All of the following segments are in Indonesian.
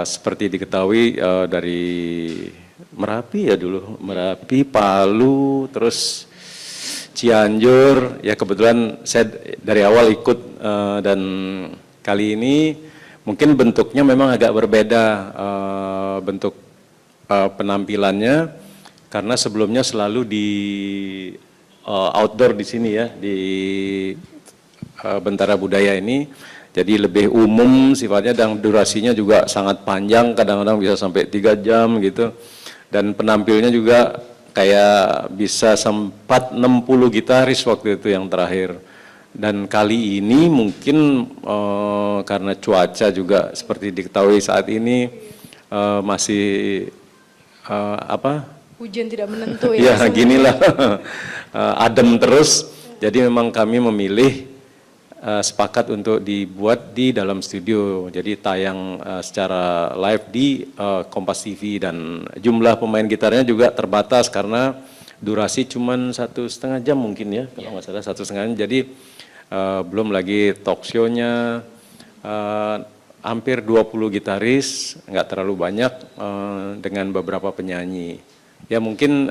Seperti diketahui dari Merapi ya dulu, Merapi, Palu, terus Cianjur, ya kebetulan saya dari awal ikut dan kali ini mungkin bentuknya memang agak berbeda bentuk penampilannya karena sebelumnya selalu di outdoor di sini ya di Bentara Budaya ini. Jadi lebih umum sifatnya dan durasinya juga sangat panjang, kadang-kadang bisa sampai 3 jam gitu. Dan penampilnya juga kayak bisa sempat 60 gitaris waktu itu yang terakhir. Dan kali ini mungkin karena cuaca juga seperti diketahui saat ini masih hujan tidak menentu ya. Ya ginilah adem terus. Jadi memang kami memilih sepakat untuk dibuat di dalam studio, jadi tayang secara live di Kompas TV dan jumlah pemain gitarnya juga terbatas karena durasi cuma 1,5 jam mungkin ya, kalau nggak salah 1,5 jam. Jadi belum lagi talk show-nya, hampir 20 gitaris, nggak terlalu banyak dengan beberapa penyanyi. Ya mungkin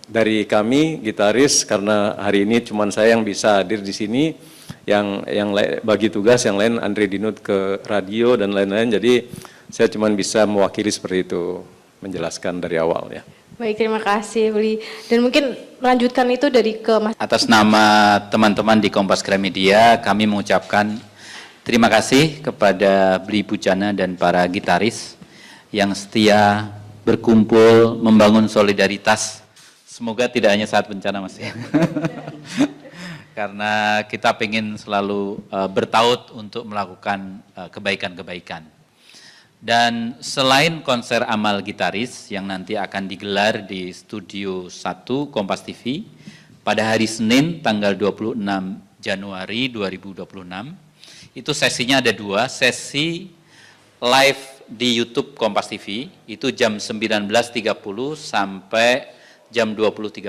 dari kami gitaris karena hari ini cuma saya yang bisa hadir di sini. Yang bagi tugas yang lain Andre Dinut ke radio dan lain-lain, jadi saya cuma bisa mewakili seperti itu, menjelaskan dari awal ya. Baik, terima kasih Bli. Dan mungkin melanjutkan itu dari ke Mas. Atas nama teman-teman di Kompas Gramedia, kami mengucapkan terima kasih kepada Bli Bujana dan para gitaris yang setia berkumpul membangun solidaritas. Semoga tidak hanya saat bencana Mas ya. Karena kita ingin selalu bertaut untuk melakukan kebaikan-kebaikan. Dan selain konser amal gitaris yang nanti akan digelar di Studio 1 Kompas TV pada hari Senin tanggal 26 Januari 2026, itu sesinya ada 2, sesi live di YouTube Kompas TV, itu jam 19.30 sampai jam 20.30,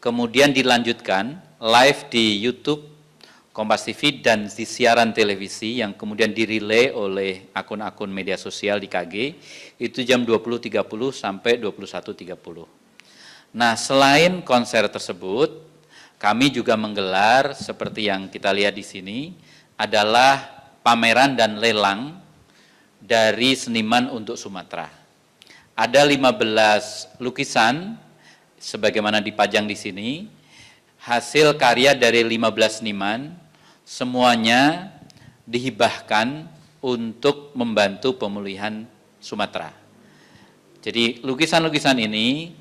kemudian dilanjutkan live di YouTube Kompas TV dan di siaran televisi yang kemudian dirilai oleh akun-akun media sosial di KG, itu jam 20.30 sampai 21.30. Nah, selain konser tersebut, kami juga menggelar seperti yang kita lihat di sini, adalah pameran dan lelang dari seniman untuk Sumatera. Ada 15 lukisan, sebagaimana dipajang di sini, hasil karya dari 15 seniman, semuanya dihibahkan untuk membantu pemulihan Sumatera. Jadi lukisan-lukisan ini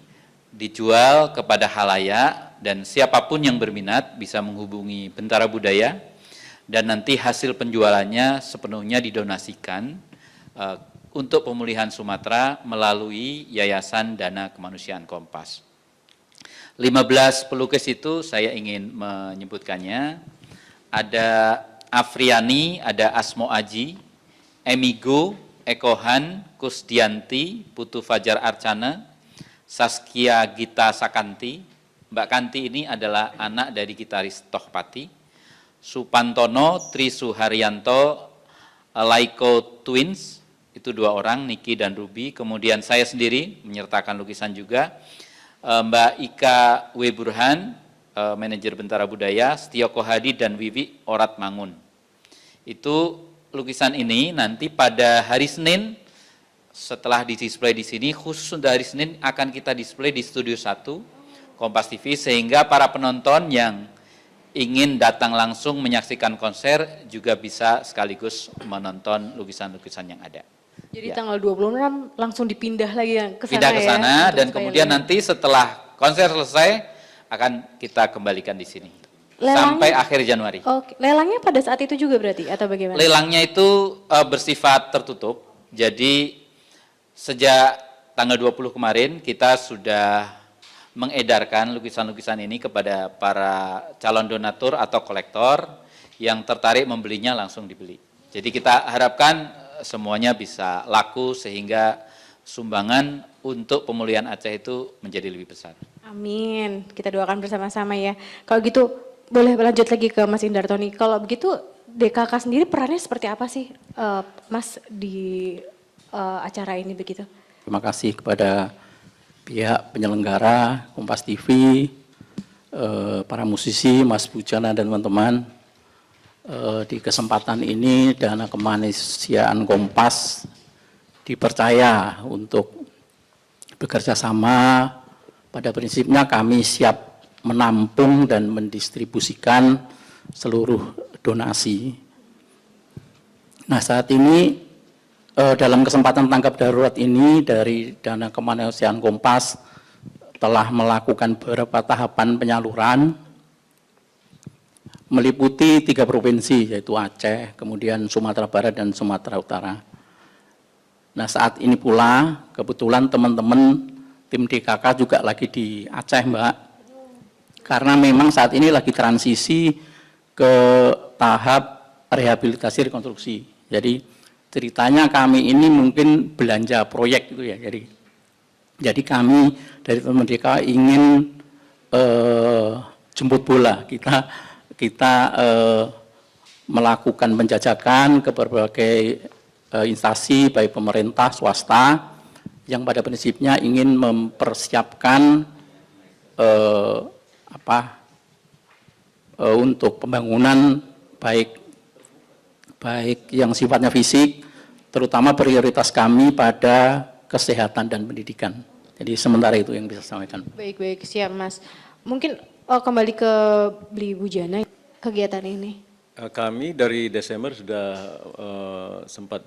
dijual kepada halayak dan siapapun yang berminat bisa menghubungi Bentara Budaya dan nanti hasil penjualannya sepenuhnya didonasikan untuk pemulihan Sumatera melalui Yayasan Dana Kemanusiaan Kompas. 15 pelukis itu saya ingin menyebutkannya. Ada Afriani, ada Asmo Aji, Emigo, Ekohan, Kusdianti, Putu Fajar Arcana, Saskia Gita Sakanti. Mbak Kanti ini adalah anak dari gitaris Tohpati. Supantono, Tri Suharyanto, Laiko Twins, itu 2 orang, Niki dan Ruby. Kemudian saya sendiri menyertakan lukisan juga. Mbak Ika W. Burhan, manajer Bentara Budaya, Setio Kohadi dan Wiwi Orat Mangun. Itu lukisan ini nanti pada hari Senin setelah didisplay di sini, khusus untuk hari Senin akan kita display di Studio 1 Kompas TV sehingga para penonton yang ingin datang langsung menyaksikan konser juga bisa sekaligus menonton lukisan-lukisan yang ada. Jadi ya. tanggal 26 langsung dipindah lagi ke sana. Pindah ke sana ya, dan kemudian nanti setelah konser selesai akan kita kembalikan di sini. Sampai akhir Januari. Oke, lelangnya pada saat itu juga berarti atau bagaimana? Lelangnya itu bersifat tertutup. Jadi sejak tanggal 20 kemarin kita sudah mengedarkan lukisan-lukisan ini kepada para calon donatur atau kolektor yang tertarik membelinya langsung dibeli. Jadi kita harapkan semuanya bisa laku sehingga sumbangan untuk pemulihan Aceh itu menjadi lebih besar. Amin, kita doakan bersama-sama ya. Kalau gitu boleh lanjut lagi ke Mas Indarto nih. Kalau begitu DKK sendiri perannya seperti apa sih, Mas, di acara ini begitu? Terima kasih kepada pihak penyelenggara, Kompas TV, para musisi, Mas Bujana dan teman-teman. Di kesempatan ini Dana Kemanusiaan Kompas dipercaya untuk bekerja sama. Pada prinsipnya kami siap menampung dan mendistribusikan seluruh donasi. Nah, saat ini dalam kesempatan tanggap darurat ini dari Dana Kemanusiaan Kompas telah melakukan beberapa tahapan penyaluran meliputi 3 provinsi, yaitu Aceh, kemudian Sumatera Barat dan Sumatera Utara. Nah, saat ini pula kebetulan teman-teman tim DKK juga lagi di Aceh, Mbak, karena memang saat ini lagi transisi ke tahap rehabilitasi rekonstruksi. Jadi ceritanya kami ini mungkin belanja proyek gitu ya. Jadi kami dari teman DKK ingin jemput bola. Kita melakukan penjajakan ke berbagai instansi baik pemerintah, swasta yang pada prinsipnya ingin mempersiapkan untuk pembangunan baik yang sifatnya fisik, terutama prioritas kami pada kesehatan dan pendidikan. Jadi sementara itu yang bisa saya sampaikan. Baik, siap, Mas. Mungkin kembali ke Bli Bujana kegiatan ini. Kami dari Desember sudah sempat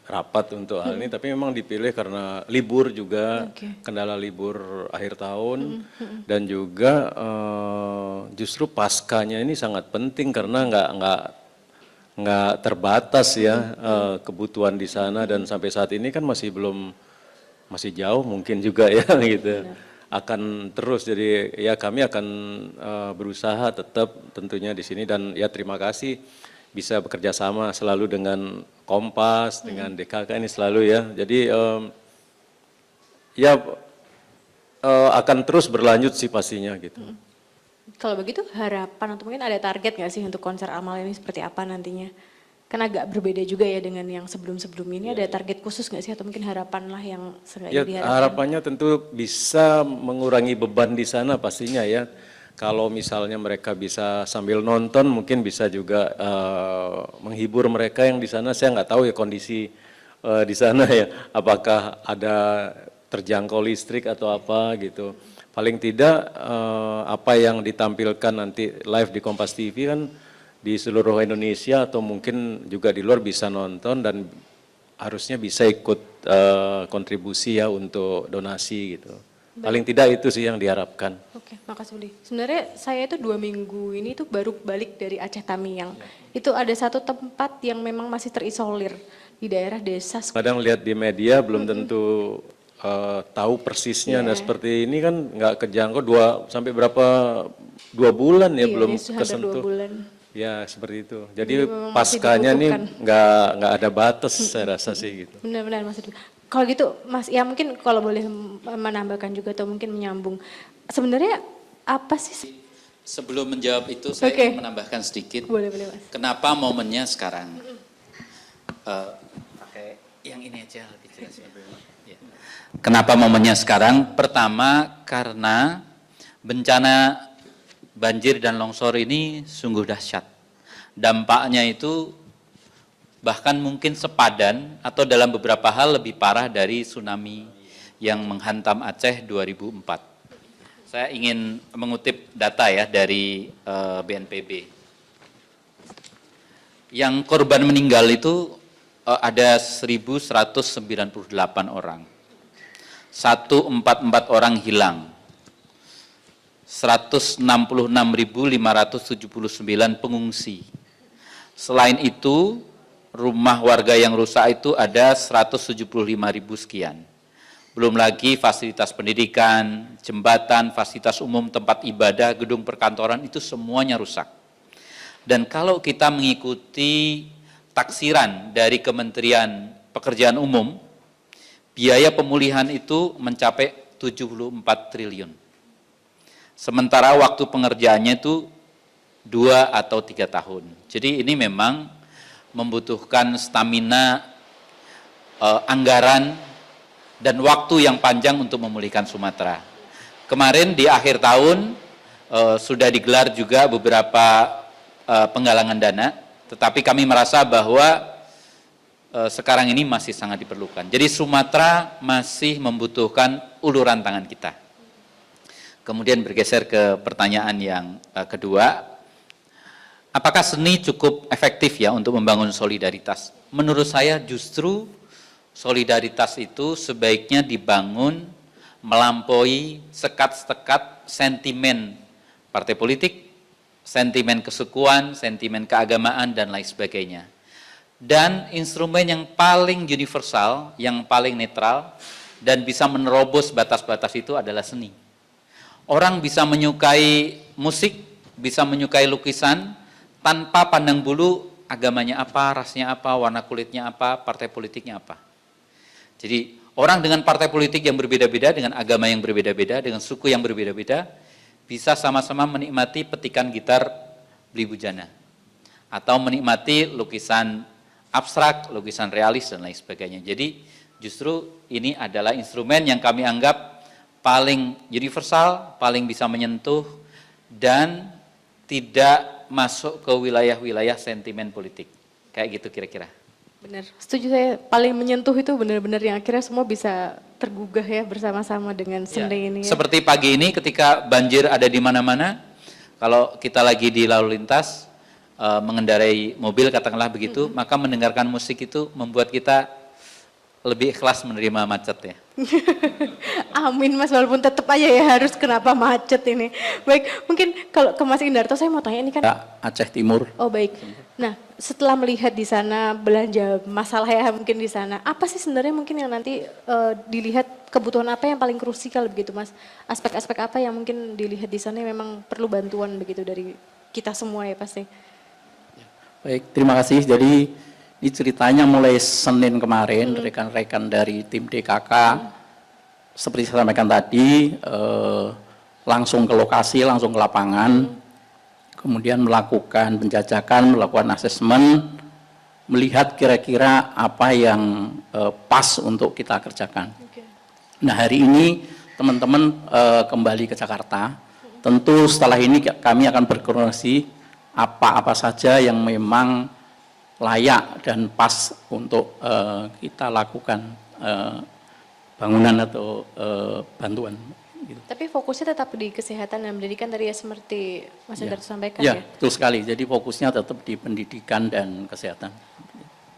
rapat untuk hal ini, tapi memang dipilih karena libur juga, kendala libur akhir tahun, dan juga justru paskanya ini sangat penting karena nggak terbatas ya kebutuhan di sana, dan sampai saat ini kan masih jauh mungkin juga ya gitu. Akan terus, jadi ya kami akan berusaha tetap tentunya di sini, dan ya terima kasih bisa bekerja sama selalu dengan Kompas, dengan DKK ini selalu ya. Jadi akan terus berlanjut sih pastinya gitu. Kalau begitu harapan atau mungkin ada target nggak sih untuk konser Amal ini seperti apa nantinya? Kan agak berbeda juga ya dengan yang sebelum-sebelum ini. Ada target khusus nggak sih atau mungkin harapan lah yang sengaja diharapkan? Harapannya tentu bisa mengurangi beban di sana pastinya ya. Kalau misalnya mereka bisa sambil nonton, mungkin bisa juga menghibur mereka yang di sana. Saya nggak tahu ya kondisi di sana ya, apakah ada terjangkau listrik atau apa gitu. Paling tidak apa yang ditampilkan nanti live di Kompas TV kan di seluruh Indonesia atau mungkin juga di luar bisa nonton, dan harusnya bisa ikut kontribusi ya untuk donasi gitu. Paling tidak itu sih yang diharapkan. Oke, makasih Bli. Sebenarnya saya itu 2 minggu ini tuh baru balik dari Aceh Tamiang. Itu ada satu tempat yang memang masih terisolir di daerah desa. Kadang lihat di media belum tentu tahu persisnya. Nah seperti ini kan nggak kejangkau 2 bulan ya belum kesentuh. 2 bulan. Ya seperti itu. Jadi paskanya nih nggak ada batas saya rasa sih gitu. Benar-benar Mas. Kalau gitu Mas, ya mungkin kalau boleh menambahkan juga atau mungkin menyambung. Sebenarnya apa sih? Sebelum menjawab itu saya ingin menambahkan sedikit. Boleh Mas. Kenapa momennya sekarang? Pakai yang ini aja lebih jelas ya. Kenapa momennya sekarang? Pertama karena bencana banjir dan longsor ini sungguh dahsyat. Dampaknya itu bahkan mungkin sepadan atau dalam beberapa hal lebih parah dari tsunami yang menghantam Aceh 2004. Saya ingin mengutip data ya dari BNPB. Yang korban meninggal itu ada 1.198 orang. 144 orang hilang. 166.579 pengungsi. Selain itu, rumah warga yang rusak itu ada 175.000 sekian. Belum lagi fasilitas pendidikan, jembatan, fasilitas umum, tempat ibadah, gedung perkantoran itu semuanya rusak. Dan kalau kita mengikuti taksiran dari Kementerian Pekerjaan Umum, biaya pemulihan itu mencapai 74 triliun. Sementara waktu pengerjaannya itu 2 atau 3 tahun. Jadi ini memang membutuhkan stamina, anggaran, dan waktu yang panjang untuk memulihkan Sumatera. Kemarin di akhir tahun sudah digelar juga beberapa penggalangan dana, tetapi kami merasa bahwa sekarang ini masih sangat diperlukan. Jadi Sumatera masih membutuhkan uluran tangan kita. Kemudian bergeser ke pertanyaan yang kedua, apakah seni cukup efektif ya untuk membangun solidaritas? Menurut saya justru solidaritas itu sebaiknya dibangun melampaui sekat-sekat sentimen partai politik, sentimen kesukuan, sentimen keagamaan, dan lain sebagainya. Dan instrumen yang paling universal, yang paling netral, dan bisa menerobos batas-batas itu adalah seni. Orang bisa menyukai musik, bisa menyukai lukisan, tanpa pandang bulu agamanya apa, rasnya apa, warna kulitnya apa, partai politiknya apa. Jadi orang dengan partai politik yang berbeda-beda, dengan agama yang berbeda-beda, dengan suku yang berbeda-beda, bisa sama-sama menikmati petikan gitar Beli Bujana. Atau menikmati lukisan abstrak, lukisan realis, dan lain sebagainya. Jadi justru ini adalah instrumen yang kami anggap paling universal, paling bisa menyentuh, dan tidak masuk ke wilayah-wilayah sentimen politik. Kayak gitu kira-kira. Benar, setuju saya. Paling menyentuh itu benar-benar yang akhirnya semua bisa tergugah ya bersama-sama dengan seni ini. Ya. Seperti pagi ini ketika banjir ada di mana-mana, kalau kita lagi di lalu lintas, mengendarai mobil katakanlah begitu, maka mendengarkan musik itu membuat kita lebih ikhlas menerima macet ya. Amin Mas, walaupun tetap aja ya harus kenapa macet ini. Baik, mungkin kalau ke Mas Indarto saya mau tanya ini kan. Aceh Timur. Oh baik. Nah, setelah melihat di sana belanja masalah ya mungkin di sana, apa sih sebenarnya mungkin yang nanti dilihat kebutuhan apa yang paling krusial begitu Mas? Aspek-aspek apa yang mungkin dilihat di sana yang memang perlu bantuan begitu dari kita semua ya pasti? Baik, terima kasih. Jadi ini ceritanya mulai Senin kemarin, rekan-rekan dari tim DKK, seperti saya sampaikan tadi, langsung ke lokasi, langsung ke lapangan, kemudian melakukan penjajakan, melakukan asesmen, melihat kira-kira apa yang pas untuk kita kerjakan. Nah hari ini teman-teman kembali ke Jakarta, tentu setelah ini kami akan berkoordinasi apa-apa saja yang memang layak dan pas untuk kita lakukan bangunan atau bantuan. Gitu. Tapi fokusnya tetap di kesehatan dan pendidikan tadi ya seperti Mas Indarto sampaikan ya. ya? Betul sekali, jadi fokusnya tetap di pendidikan dan kesehatan.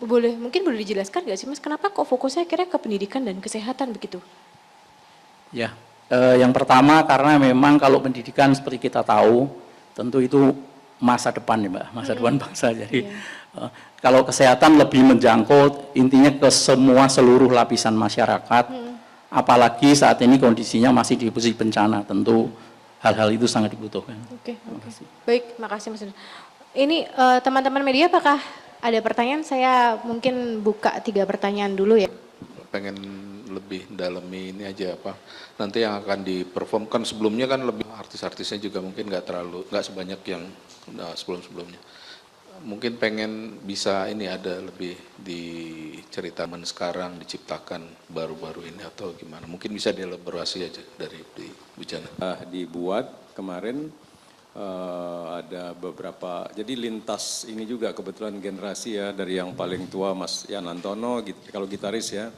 Mungkin boleh dijelaskan nggak sih Mas, kenapa kok fokusnya kira ke pendidikan dan kesehatan begitu? Ya, yang pertama karena memang kalau pendidikan seperti kita tahu, tentu itu masa depan ya Mbak, masa depan bangsa. Jadi kalau kesehatan lebih menjangkau intinya ke seluruh lapisan masyarakat, apalagi saat ini kondisinya masih di posisi bencana, tentu hal-hal itu sangat dibutuhkan. Oke. Baik, makasih Mas. Ini teman-teman media apakah ada pertanyaan? Saya mungkin buka 3 pertanyaan dulu ya. Pengen lebih dalami ini aja apa nanti yang akan diperformkan sebelumnya kan lebih artis-artisnya juga mungkin nggak sebanyak yang sebelum-sebelumnya. Mungkin pengen bisa ini ada lebih diceritakan sekarang diciptakan baru-baru ini atau gimana? Mungkin bisa dielaborasi aja dari Bujana. Dibuat kemarin ada beberapa, jadi lintas ini juga kebetulan generasi ya, dari yang paling tua Mas Yan Antono kalau gitaris ya,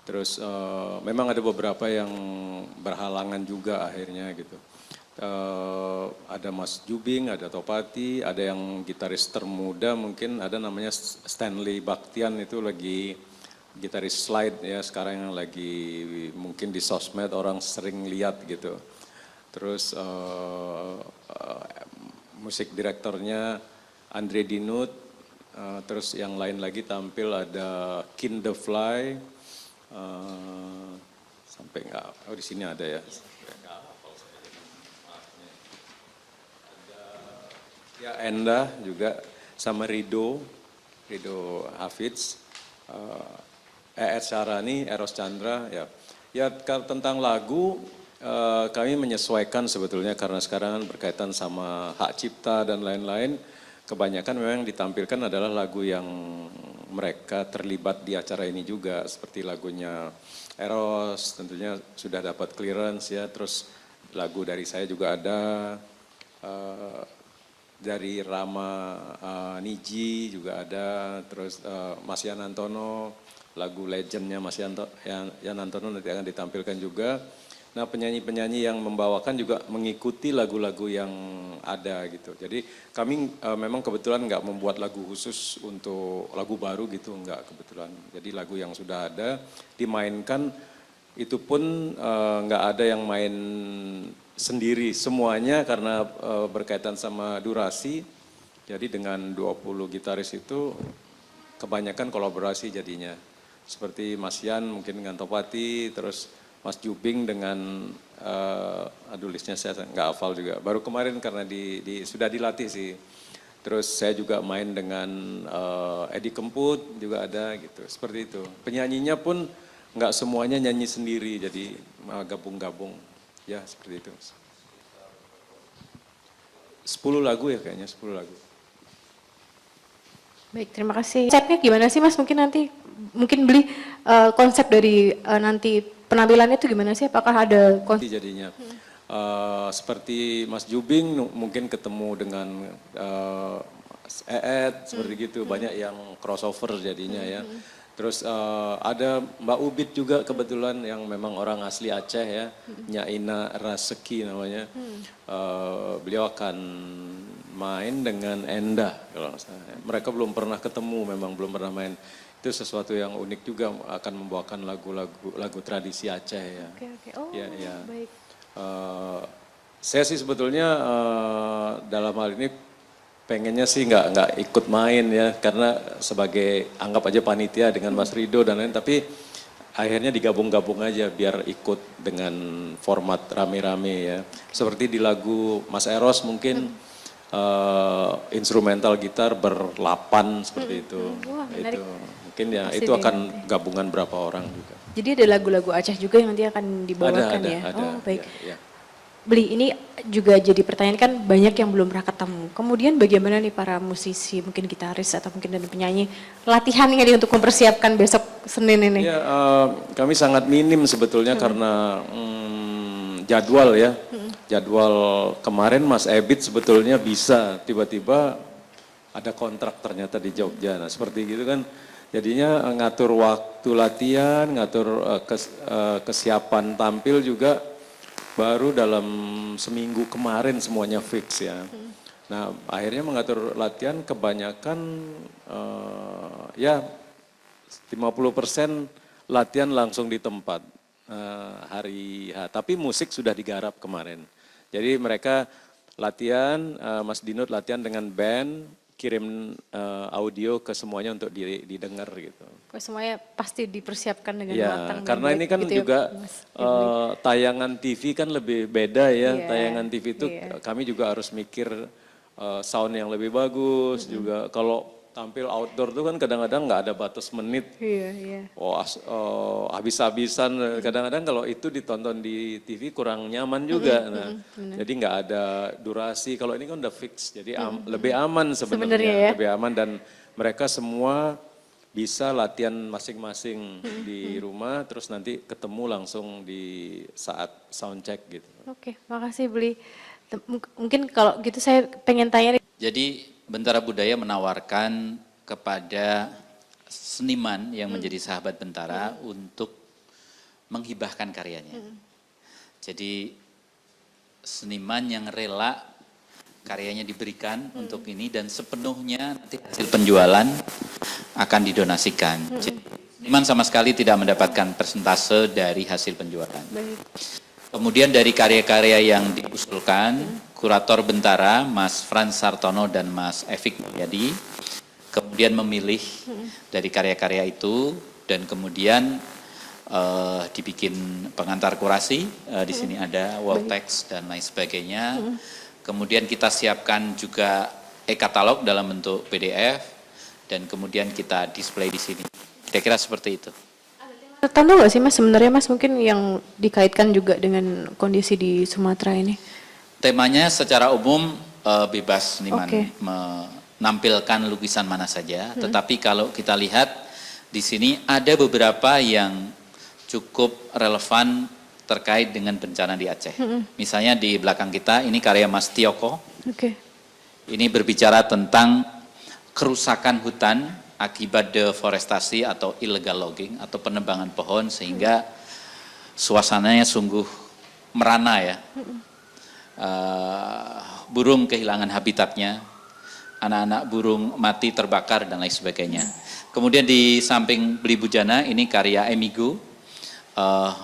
terus memang ada beberapa yang berhalangan juga akhirnya gitu. Ada Mas Jubing, ada Topati, ada yang gitaris termuda mungkin, ada namanya Stanley Baktian itu lagi gitaris slide ya sekarang yang lagi mungkin di sosmed orang sering lihat gitu. Terus musik direktornya Andre Dinut, terus yang lain lagi tampil ada Kin The Fly, sampai enggak, oh di sini ada ya. Ya Enda juga sama Rido Hafidz, Syarani, Eros Chandra ya. Ya tentang lagu Kami menyesuaikan sebetulnya karena sekarang berkaitan sama hak cipta dan lain-lain. Kebanyakan memang yang ditampilkan adalah lagu yang mereka terlibat di acara ini juga, seperti lagunya Eros tentunya sudah dapat clearance ya, terus lagu dari saya juga ada, dari Rama Niji juga ada, terus Mas Yan Antono, lagu legendnya Mas Yan Antono nanti akan ditampilkan juga. Nah penyanyi-penyanyi yang membawakan juga mengikuti lagu-lagu yang ada gitu. Jadi kami memang kebetulan nggak membuat lagu khusus untuk lagu baru gitu, nggak kebetulan. Jadi lagu yang sudah ada dimainkan, itu pun nggak ada yang main sendiri semuanya karena berkaitan sama durasi. Jadi dengan 20 gitaris itu kebanyakan kolaborasi jadinya. Seperti Mas Yan mungkin dengan Topati, terus Mas Jubing dengan listnya saya nggak hafal juga. Baru kemarin karena sudah dilatih sih. Terus saya juga main dengan Edi Kemput juga ada gitu. Seperti itu. Penyanyinya pun nggak semuanya nyanyi sendiri, jadi gabung-gabung. Ya seperti itu. 10 lagu ya kayaknya, 10 lagu. Baik, terima kasih. Konsepnya gimana sih Mas? Mungkin beli konsep dari nanti penampilannya itu gimana sih? Apakah ada konsep? Jadinya seperti Mas Jubing mungkin ketemu dengan Eed seperti gitu, banyak yang crossover jadinya ya. Terus ada Mbak Ubit juga kebetulan yang memang orang asli Aceh ya, Nyaina Raseki namanya. Beliau akan main dengan Endah kalau nggak salah. Mereka belum pernah ketemu, memang belum pernah main. Itu sesuatu yang unik juga, akan membawakan lagu tradisi Aceh ya. Oke. Oh, ya, ya. baik. Saya sih sebetulnya dalam hal ini pengennya sih nggak ikut main ya, karena sebagai anggap aja panitia dengan Mas Rido dan lain, tapi akhirnya digabung-gabung aja biar ikut dengan format rame-rame ya. Seperti di lagu Mas Eros mungkin instrumental gitar berlapan seperti itu. Wah, menarik. Itu mungkin ya Pasti itu deh akan nanti. gabungan berapa orang juga. Jadi ada lagu-lagu Aceh juga yang nanti akan dibawakan ya? Ada, Oh, baik. ya. Beli, ini juga jadi pertanyaan kan banyak yang belum pernah ketemu. Kemudian bagaimana nih para musisi, mungkin gitaris atau mungkin dan penyanyi, latihan ini untuk mempersiapkan besok Senin ini? Ya, kami sangat minim sebetulnya karena jadwal ya. Jadwal kemarin Mas Ebit sebetulnya bisa tiba-tiba ada kontrak ternyata di Jogja. Nah seperti gitu kan. Jadinya ngatur waktu latihan, ngatur kesiapan tampil juga baru dalam seminggu kemarin semuanya fix ya. Nah akhirnya mengatur latihan kebanyakan ya 50% latihan langsung di tempat hari H. Tapi musik sudah digarap kemarin. Jadi mereka latihan, Mas Dinut latihan dengan band, kirim audio ke semuanya untuk didengar gitu. Semuanya pasti dipersiapkan dengan Ya, matang. dan karena baik ini kan gitu ya, juga Mas? tayangan TV kan lebih beda ya. Iya, Tayangan TV itu kami juga harus mikir sound yang lebih bagus juga. Kalau tampil outdoor tuh kan kadang-kadang nggak ada batas menit. Iya. Habis-habisan. Kadang-kadang kalau itu ditonton di TV kurang nyaman juga. Jadi nggak ada durasi. Kalau ini kan udah fix, jadi lebih aman sebenarnya. Ya? Lebih aman dan mereka semua bisa latihan masing-masing di rumah, terus nanti ketemu langsung di saat sound check gitu. Oke, makasih Beli. Mungkin kalau gitu saya pengen tanya. Jadi Bentara Budaya menawarkan kepada seniman yang menjadi sahabat Bentara untuk menghibahkan karyanya. Jadi seniman yang rela karyanya diberikan untuk ini dan sepenuhnya nanti hasil penjualan akan didonasikan. Jadi seniman sama sekali tidak mendapatkan persentase dari hasil penjualan. Baik. Kemudian dari karya-karya yang diusulkan, kurator Bentara, Mas Frans Sartono dan Mas Evik Mulyadi, kemudian memilih dari karya-karya itu dan kemudian dibikin pengantar kurasi, di sini ada wall text dan lain sebagainya. Kemudian kita siapkan juga e-katalog dalam bentuk PDF dan kemudian kita display di sini. Kira-kira seperti itu. Ada tema Tahu nggak sih Mas, sebenarnya Mas mungkin yang dikaitkan juga dengan kondisi di Sumatera ini? Temanya secara umum bebas Niman Oke. menampilkan lukisan mana saja, tetapi kalau kita lihat di sini ada beberapa yang cukup relevan terkait dengan bencana di Aceh. Misalnya di belakang kita ini karya Mas Tioko. Oke. Ini berbicara tentang kerusakan hutan akibat deforestasi atau illegal logging atau penebangan pohon sehingga suasananya sungguh merana ya. Burung kehilangan habitatnya, anak-anak burung mati terbakar dan lain sebagainya. Kemudian di samping Beli Bujana ini karya Emigo,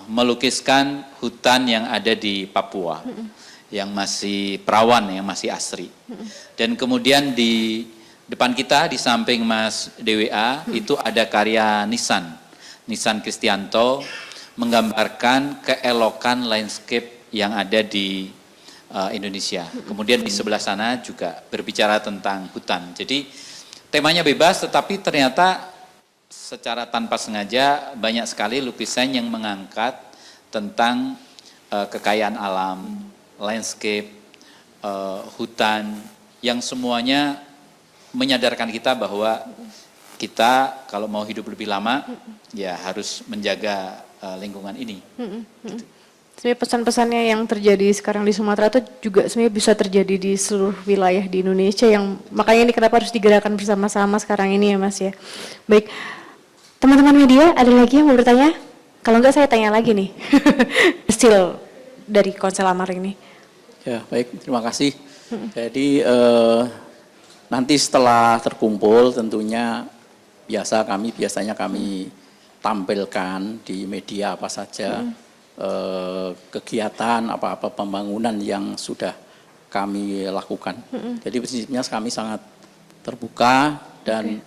melukiskan hutan yang ada di Papua yang masih perawan, yang masih asri. Dan kemudian di depan kita di samping Mas DWA itu ada karya Nisan Kristianto menggambarkan keelokan landscape yang ada di Indonesia. Kemudian di sebelah sana juga berbicara tentang hutan. Jadi temanya bebas tetapi ternyata secara tanpa sengaja banyak sekali lukisan yang mengangkat tentang kekayaan alam, landscape, hutan, yang semuanya menyadarkan kita bahwa kita kalau mau hidup lebih lama ya harus menjaga lingkungan ini. Sebenarnya pesan-pesannya yang terjadi sekarang di Sumatera itu juga sebenarnya bisa terjadi di seluruh wilayah di Indonesia, yang makanya ini kenapa harus digerakkan bersama-sama sekarang ini ya Mas ya. Baik, teman-teman media ada lagi yang mau bertanya? Kalau enggak saya tanya lagi nih. Hasil dari Konsel Amal ini. Ya, baik, terima kasih. Jadi nanti setelah terkumpul tentunya biasanya kami tampilkan di media apa saja kegiatan apa-apa pembangunan yang sudah kami lakukan. Jadi prinsipnya kami sangat terbuka dan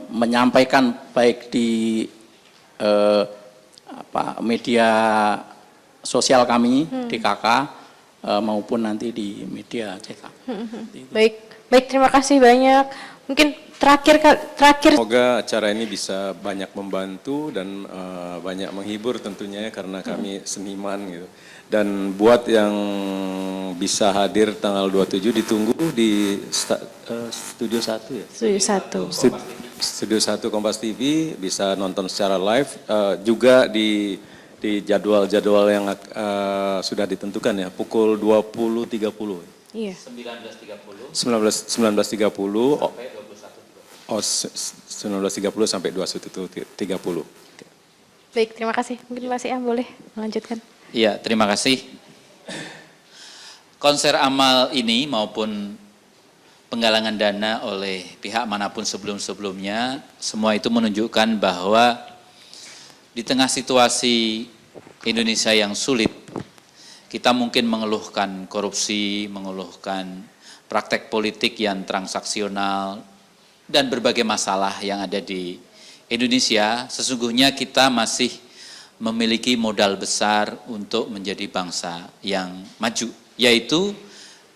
menyampaikan baik di media sosial kami DKK maupun nanti di media cetak. Baik, terima kasih banyak. Mungkin terakhir Semoga acara ini bisa banyak membantu dan banyak menghibur tentunya ya, karena kami seniman gitu. Dan buat yang bisa hadir tanggal 27 ditunggu di Studio 1 ya? Studio 1 Kompas TV, bisa nonton secara live, juga di jadwal-jadwal yang sudah ditentukan ya, pukul 20.30. Iya. 19.30. Oh, 19.30 sampai 21.30. Baik, terima kasih. Mungkin Mas Iam boleh melanjutkan. Iya, terima kasih. Konser amal ini maupun penggalangan dana oleh pihak manapun sebelum-sebelumnya, semua itu menunjukkan bahwa di tengah situasi Indonesia yang sulit, kita mungkin mengeluhkan korupsi, mengeluhkan praktek politik yang transaksional, dan berbagai masalah yang ada di Indonesia. Sesungguhnya kita masih memiliki modal besar untuk menjadi bangsa yang maju, yaitu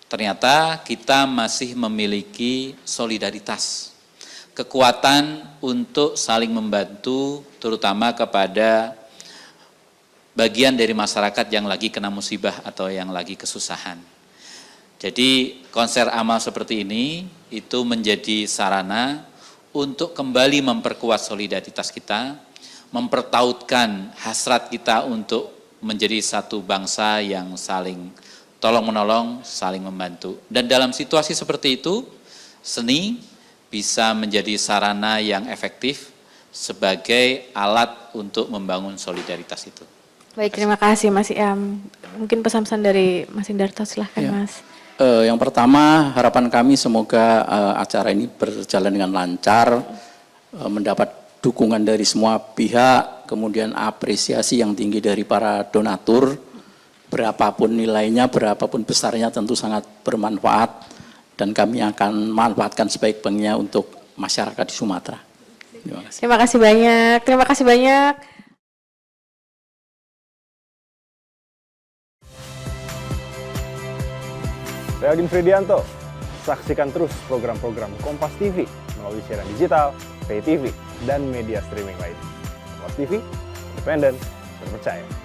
ternyata kita masih memiliki solidaritas, kekuatan untuk saling membantu, terutama kepada bagian dari masyarakat yang lagi kena musibah atau yang lagi kesusahan. Jadi konser amal seperti ini itu menjadi sarana untuk kembali memperkuat solidaritas kita, mempertautkan hasrat kita untuk menjadi satu bangsa yang saling tolong-menolong, saling membantu. Dan dalam situasi seperti itu, seni bisa menjadi sarana yang efektif sebagai alat untuk membangun solidaritas itu. Baik, terima kasih Mas Iam. Mungkin pesan-pesan dari Mas Indarto, silahkan Ya. Mas. Yang pertama, harapan kami semoga acara ini berjalan dengan lancar, mendapat dukungan dari semua pihak, kemudian apresiasi yang tinggi dari para donatur, berapapun nilainya, berapapun besarnya tentu sangat bermanfaat, dan kami akan manfaatkan sebaik-baiknya untuk masyarakat di Sumatera. Terima kasih. Terima kasih banyak. Terima kasih banyak. Saya Odin Fridianto. Saksikan terus program-program Kompas TV melalui siaran digital, pay TV, dan media streaming lain. Kompas TV, independen, terpercaya.